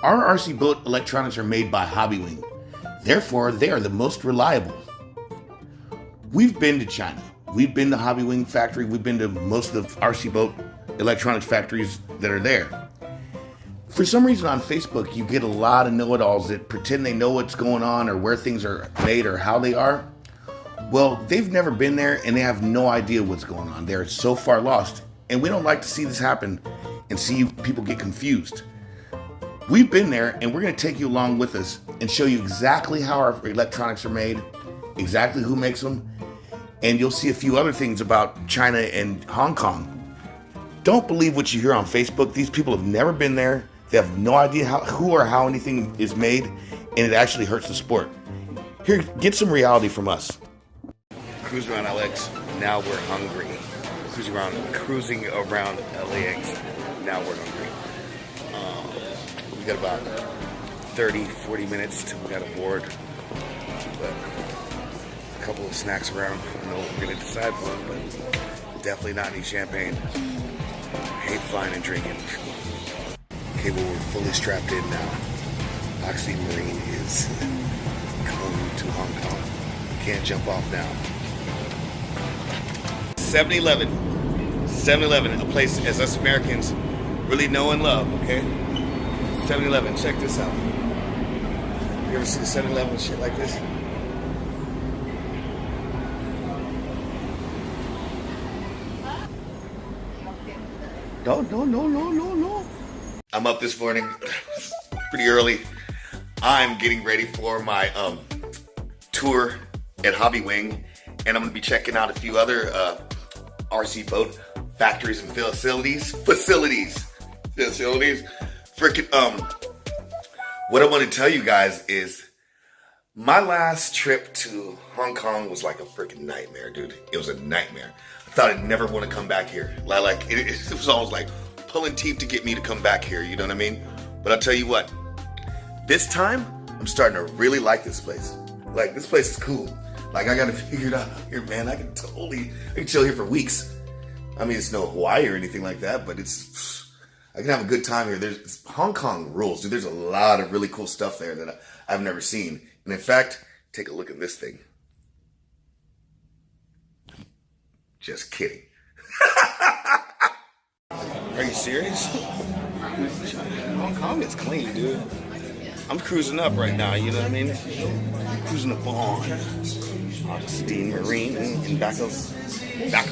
Our RC boat electronics are made by Hobbywing. Therefore, they are the most reliable. We've been to China. We've been to Hobbywing factory. We've been to most of the RC boat electronics factories that are there. For some reason on Facebook, you get a lot of know-it-alls that pretend they know what's going on or where things are made or how they are. Well, they've never been there and they have no idea what's going on. They're so far lost. And we don't like to see this happen and see people get confused. We've been there and we're going to take you along with us and show you exactly how our electronics are made, exactly who makes them, and you'll see a few other things about China and Hong Kong. Don't believe what you hear on Facebook. These people have never been there. They have no idea who or how anything is made, and it actually hurts the sport. Here, get some reality from us. Cruising around LAX, now we're hungry. Cruising around LAX, now we're hungry. We got about 30, 40 minutes till we got aboard. But a couple of snacks around. I don't know what we're going to decide on, but definitely not any champagne. I hate flying and drinking. Okay, well, we're fully strapped in now. Oxidean Marine is coming to Hong Kong. Can't jump off now. 7-Eleven, a place as us Americans really know and love, okay? 7-Eleven, check this out. You ever see the 7-Eleven shit like this? No. I'm up this morning, pretty early. I'm getting ready for my tour at Hobbywing, and I'm gonna be checking out a few other RC boat factories and facilities. Freaking, what I want to tell you guys is my last trip to Hong Kong was like a freaking nightmare, dude. It was a nightmare. I thought I'd never want to come back here. Like it was always like pulling teeth to get me to come back here, you know what I mean? But I'll tell you what, this time I'm starting to really like this place. Like, this place is cool. Like, I got it figured out here, man. I can chill here for weeks. I mean, it's no Hawaii or anything like that, but I can have a good time here. Hong Kong rules, dude. There's a lot of really cool stuff there that I've never seen. And in fact, take a look at this thing. Just kidding. Are you serious? Hong Kong is clean, dude. I'm cruising up right now, you know what I mean? I'm cruising up on Oxidean Marine and backwards, not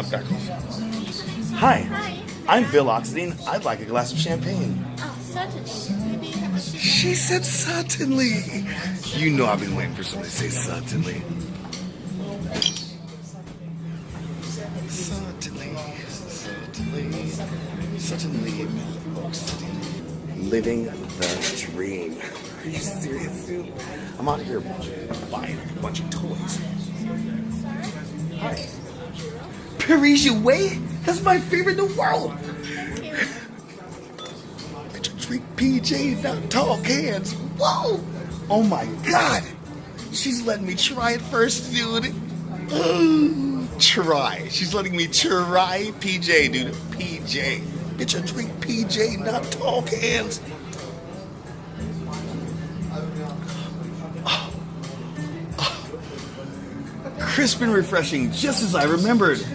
backwards. Hi, I'm Bill Oxidean. I'd like a glass of champagne. Oh, certainly. Maybe you have a sip. She said certainly. You know I've been waiting for somebody to say certainly. Certainly, living the dream. Are you serious, dude? I'm out here buying a bunch of toys. Hi. Parisian way? That's my favorite in the world. Drink PJ, not tall cans. Whoa! Oh my God. She's letting me try it first, dude. Try. She's letting me try PJ, dude. PJ. Bitch, I drink PJ, not tall cans. Crisp and refreshing, just as I remembered.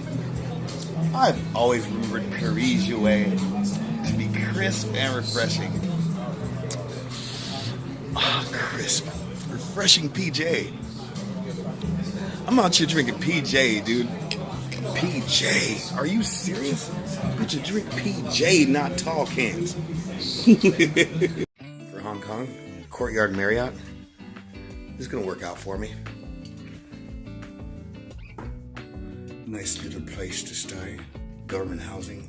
I've always remembered Parisian way to be crisp and refreshing. Crisp, refreshing PJ. I'm out here drinking PJ, dude. PJ, are you serious? Bitch, you drink PJ, not tall cans. For Hong Kong, Courtyard Marriott. This is gonna work out for me. Nice little place to stay. Government housing.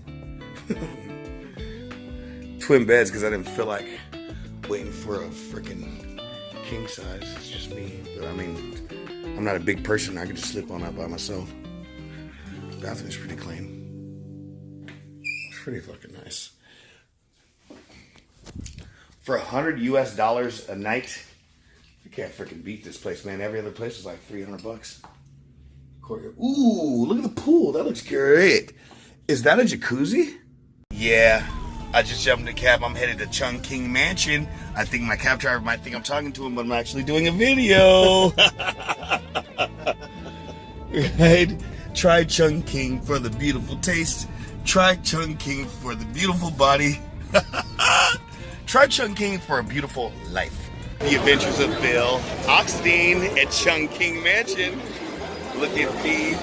Twin beds, because I didn't feel like waiting for a freaking king size. It's just me. But I mean, I'm not a big person. I could just sleep on that by myself. The bathroom's pretty clean. It's pretty fucking nice. For $100 US a night, you can't freaking beat this place, man. Every other place is like $300. Ooh, look at the pool. That looks great. Is that a jacuzzi? Yeah, I just jumped in the cab. I'm headed to Chungking Mansion. I think my cab driver might think I'm talking to him, but I'm actually doing a video. Right? Try Chungking for the beautiful taste. Try Chungking for the beautiful body. Try Chungking for a beautiful life. The Adventures of Bill Oxidean at Chungking Mansion. Look at me.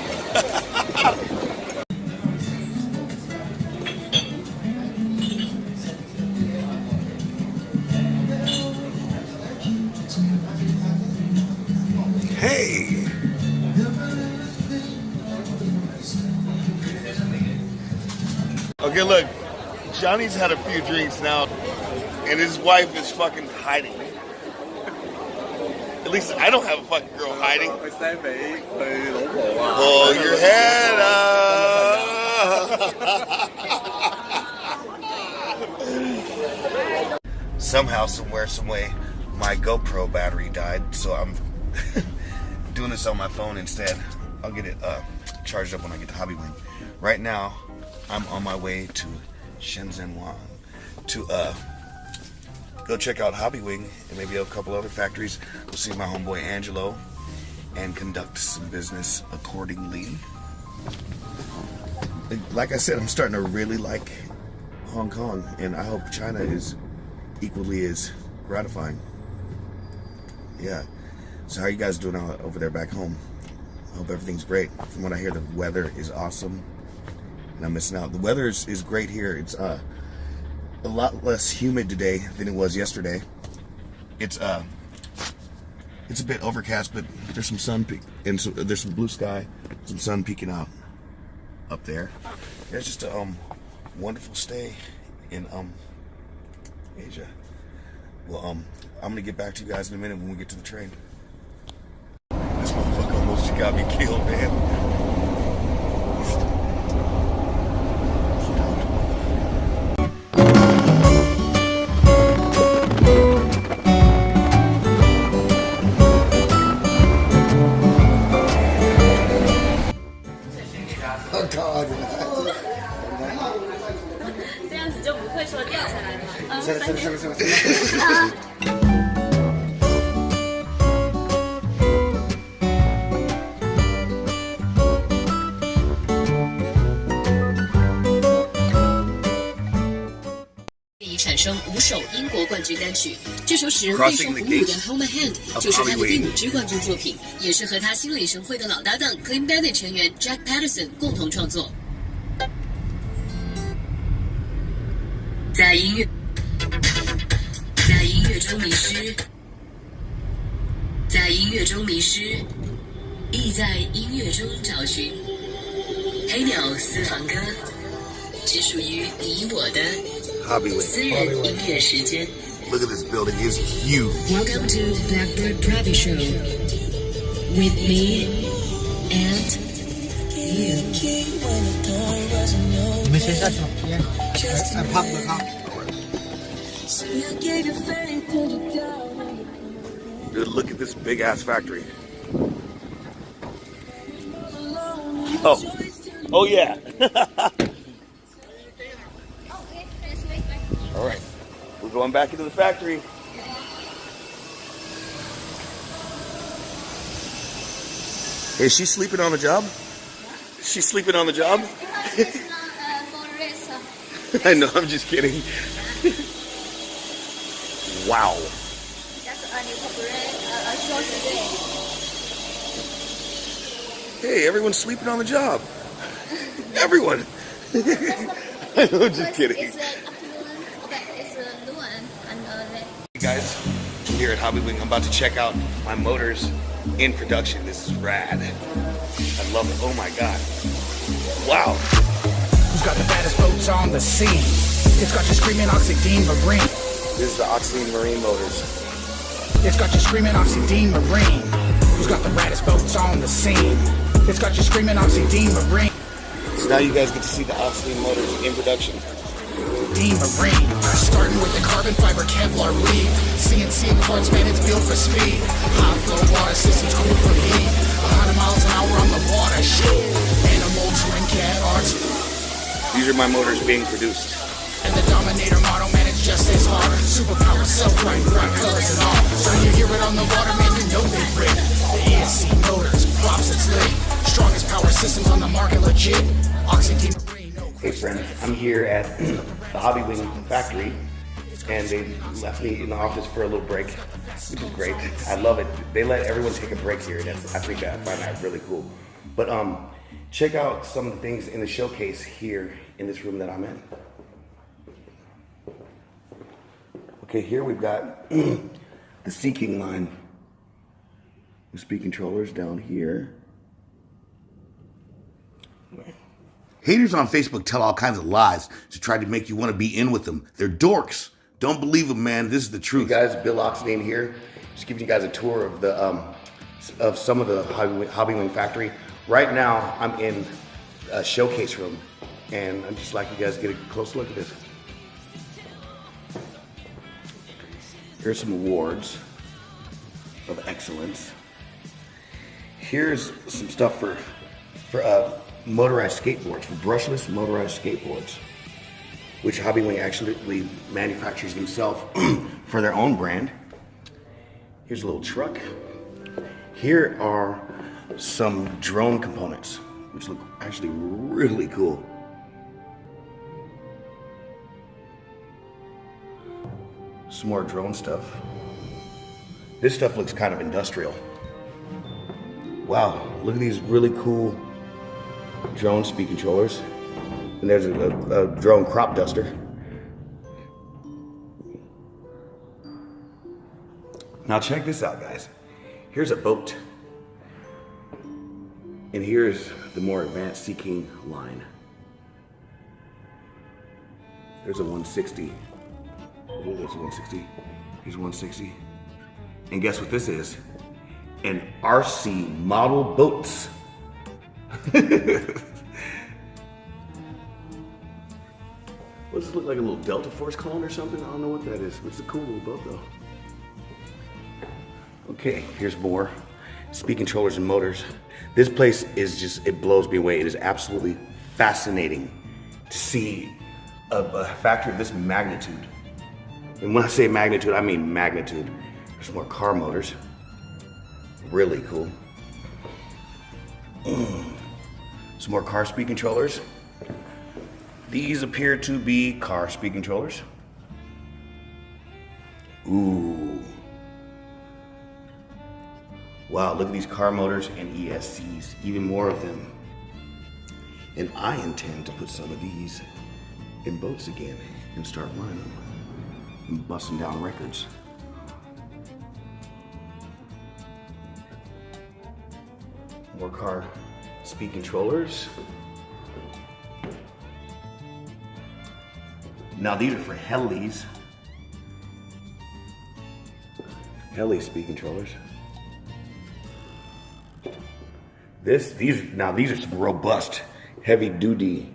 Hey. Okay, look. Johnny's had a few drinks now, and his wife is fucking hiding. At least I don't have a fucking girl hiding. Pull your head up. Somehow, somewhere, some way, my GoPro battery died, so I'm doing this on my phone instead. I'll get it charged up when I get to Hobbywing. Right now, I'm on my way to Shenzhen to go check out Hobbywing and maybe a couple other factories. We'll see my homeboy Angelo and conduct some business accordingly. Like I said, I'm starting to really like Hong Kong, and I hope China is equally as gratifying. Yeah. So how are you guys doing out over there back home? I hope everything's great. From what I hear, the weather is awesome, and I'm missing out. The weather is great here. It's a lot less humid today than it was yesterday. It's a bit overcast, but there's some sun and so there's some blue sky, some sun peeking out up there. It's just a wonderful stay in Asia. Well, I'm gonna get back to you guys in a minute when we get to the train. This motherfucker almost just got me killed, man. Oh God. 这样子就不会说掉下来了。产生5首英国冠军单曲，这首使人备受鼓舞的《Hold My Hand》就是他的第5支冠军作品，也是和他新里程会的老搭档 Clean Bandit 成员 Jack Patterson 共同创作。在音乐中迷失，在音乐中迷失，亦在音乐中找寻。黑鸟私房歌，只属于你我的。 Hobbywing. 私人音乐时间。 Look at this building, it's huge. Welcome to the Blackbird Private Show with me and you. 你们先下去吧，俺怕不怕。 Dude, look at this big ass factory. Oh yeah. All right, we're going back into the factory. Hey, is she sleeping on the job? She's sleeping on the job? I know, I'm just kidding. Wow. Hey, everyone's sleeping on the job. Everyone. I know, I'm just kidding. Hey guys, here at Hobbywing, I'm about to check out my motors in production. This is rad. I love it. Oh my god. Wow. Who's got the baddest boats on the scene? It's got you screaming Oxidean Marine. This is the Oxidean Marine motors. It's got you screaming Oxidean Marine. Who's got the baddest boats on the scene? It's got you screaming Oxidean Marine. So now you guys get to see the Oxidean motors in production. Dean Marine, starting with the carbon fiber Kevlar weave. CNC parts, man, it's built for speed. High flow water systems cool for heat. 100 miles an hour on the water, shit. Animal twin cat arts. These are my motors being produced. And the Dominator model, man, it's just as hard. Superpower, self-right, bright colors and all. So when you hear it on the water, man, you know they rip. The ESC motors, props, it's lit. Strongest power systems on the market, legit. Oxidean Marine, no Hey friends, I'm here at the Hobbywing factory, and they left me in the office for a little break, which is great. I love it. They let everyone take a break here, and I find that really cool. But check out some of the things in the showcase here in this room that I'm in. Okay, here we've got the Seeking line. The speed controllers down here. Haters on Facebook tell all kinds of lies to try to make you want to be in with them. They're dorks. Don't believe them, man. This is the truth. Hey guys, Bill Oxidean here. Just giving you guys a tour of the of some of the Hobbywing factory. Right now, I'm in a showcase room, and I'd just like you guys to get a close look at this. Here's some awards of excellence. Here's some stuff for motorized skateboards, for brushless motorized skateboards, which Hobbywing actually manufactures themselves for their own brand. Here's a little truck. Here are some drone components, which look actually really cool. Some more drone stuff. This stuff looks kind of industrial. Wow, look at these really cool drone speed controllers. And there's a drone crop duster. Now check this out, guys. Here's a boat. And here's the more advanced Seeking line. There's a 160. Oh, there's a 160. Here's 160. And guess what this is? An RC model boats. What does this look like, a little Delta Force clone or something? I don't know what that is, but it's a cool little boat though. Okay, here's more speed controllers and motors. This place is just, it blows me away. It is absolutely fascinating to see a factory of this magnitude. And when I say magnitude, I mean magnitude. There's more car motors. Really cool. Some more car speed controllers. These appear to be car speed controllers. Ooh. Wow, look at these car motors and ESCs, even more of them. And I intend to put some of these in boats again and start running them and busting down records. More car speed controllers. Now these are for helis. Heli speed controllers. These are some robust, heavy-duty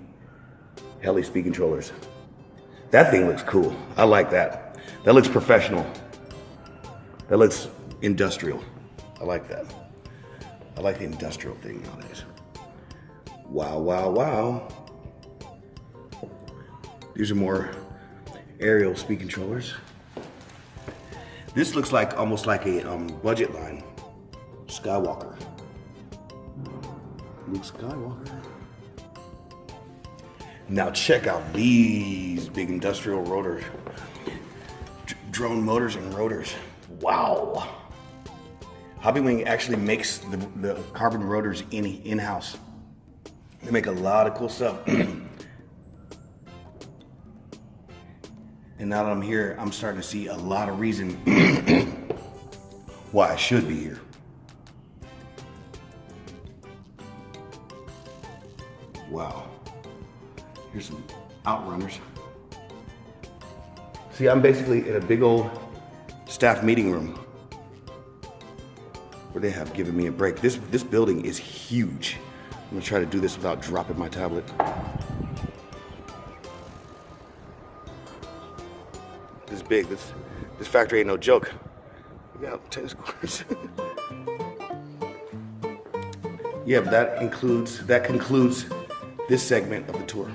heli speed controllers. That thing looks cool. I like that. That looks professional. That looks industrial. I like that. I like the industrial thing nowadays. Wow, wow, wow. These are more aerial speed controllers. This looks like almost like a budget line. Skywalker. Luke Skywalker. Now check out these big industrial rotors. Drone motors and rotors. Wow. Hobbywing actually makes the carbon rotors in-house. They make a lot of cool stuff. And now that I'm here, I'm starting to see a lot of reason why I should be here. Wow. Here's some outrunners. See, I'm basically in a big old staff meeting room where they have given me a break. This building is huge. I'm gonna try to do this without dropping my tablet. This is big. This factory ain't no joke. We got tennis courts. Yeah, but that concludes this segment of the tour.